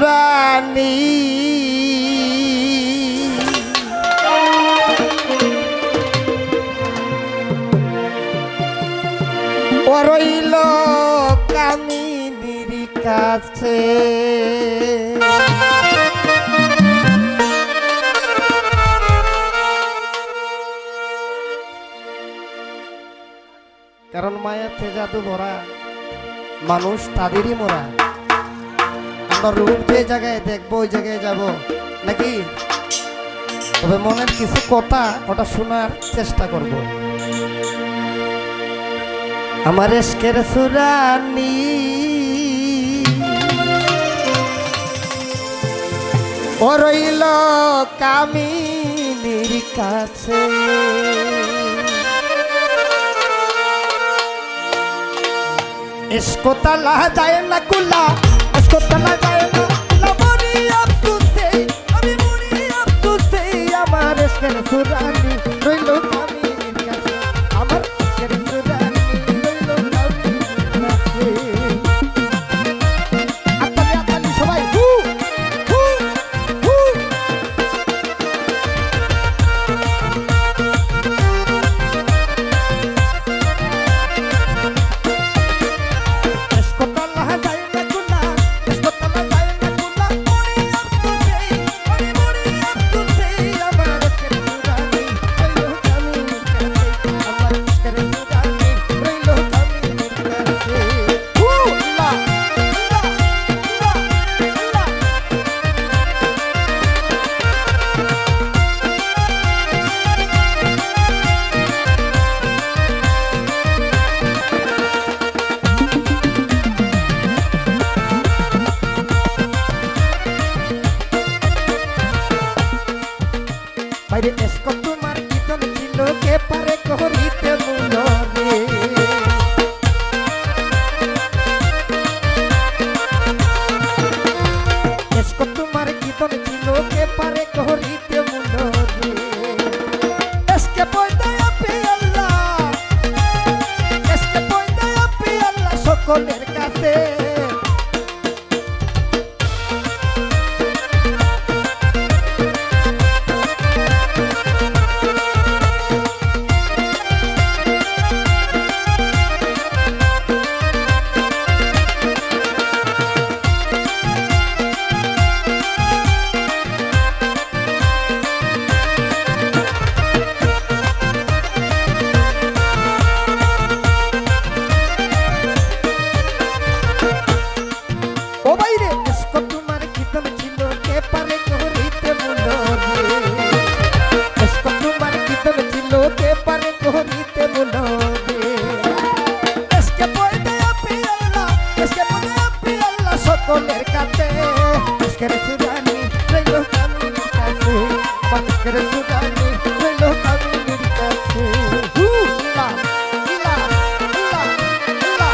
সুরানি ও রইল কামিনীর কাছে কারণ মায়াতে জাদু ভরা মানুষ তাদেরই মোরা আমরা রূপ যে জায়গায় দেখবো ওই জায়গায় যাব নাকি তবে মনের কিছু কথা ওটা শোনার চেষ্টা করব আমার এশকের সুরানি ও রইল কামিনীর কাছে इसको तला जाए ना कुला इसको तला जाए ना कुला मोरी अफसोस से अभी मोरी अफसोस से हमारे स्केर सुरानी रोइलो कामिनीर काছে আমার স্কের সুরানি রইলো কামিনীর কাছে আতালি আতালি সবাই হু হু হু বাইরে এসকো তোমার কীর্তন ছিল কে পারে করিতে মূলরে এসকো তোমার কীর্তন ছিল কে পারে করিতে মূলরে এসকে পয়দায়া পে আল্লাহ এসকে পয়দায়া পে আল্লাহ সকলের কাছে সকলের কাছে এশকের সুরানি রইলো কামিনীর কাছে এশকের সুরানি রইলো কামিনীর কাছে হু লা লা লা লা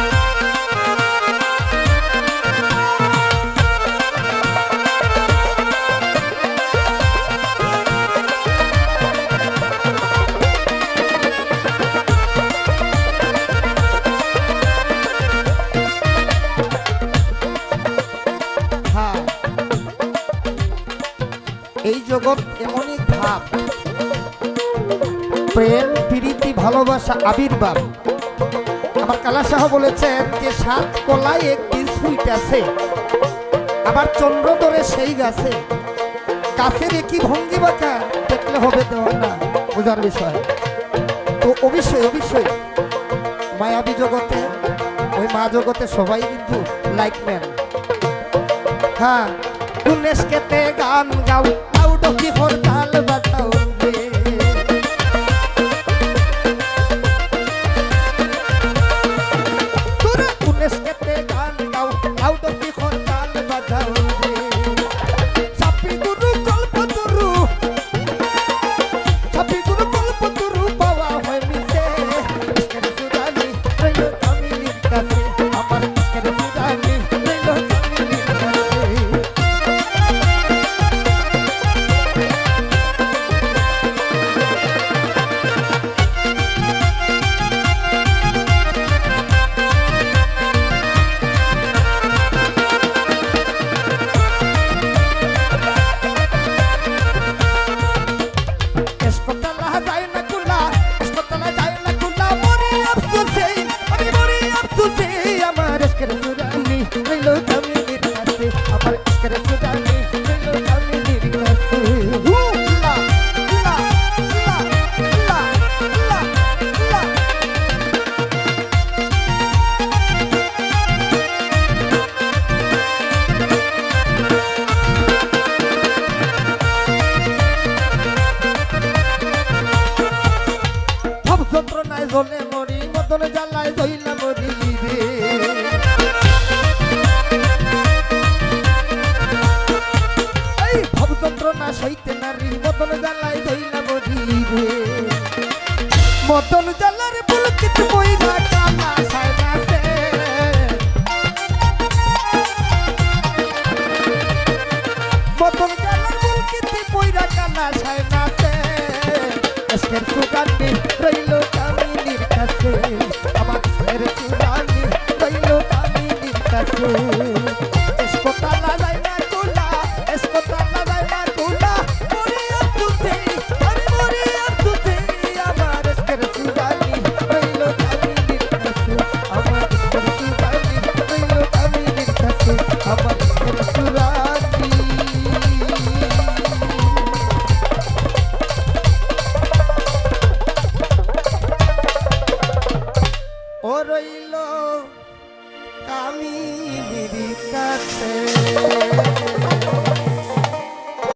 এই জগৎ এমনই ধাপ প্রেম প্রীতি ভালোবাসা আবির্ভাব আমার কালা শাহ বলেছেন যে 7 কলায় একটি সুইট আছে আবার চন্দ্র ধরে সেই গাছে গাছের একই ভঙ্গি বাঁকা দেখলে হবে দেওয়ানা বোঝার বিষয় তো অবশ্যই অবশ্যই মায়াবী জগতে ওই মা জগতে সবাই কিন্তু লাইকম্যান হ্যাঁ উনেশকেতে গান গাও আউ ডকি ফোর তাল বাতাও রে তোরা উনেশকেতে গান গাও আউ ডকি ফোর তাল বাতাও রে সাপি গুরু কল্পতরু পাওয়া হয় মিশে এশকের সুরানি রইলো কামিনীর কাছে আমার এশকের সুরানি রইলো কামিনীর কাছে আমার একের সুদানি রইল কামিনীর কাছে লা লা লা লা লা লা ভাব যন্ত্রণায় জ্বলে মরি মদন জ্বালায় জইলা মরি রে এই ভাব যন্ত্রণা সইতে নারী মদন জ্বালায় জইলা মরি রে মদন জ্বালার পুলকিত বইরা কালা সাইনাতে মদন জ্বালার পুলকিত বইরা কালা সাইনাতে এসকের সুগানি রইল কামিনীর কাছে আমার এর সুগানি রইল কামিনীর কাছে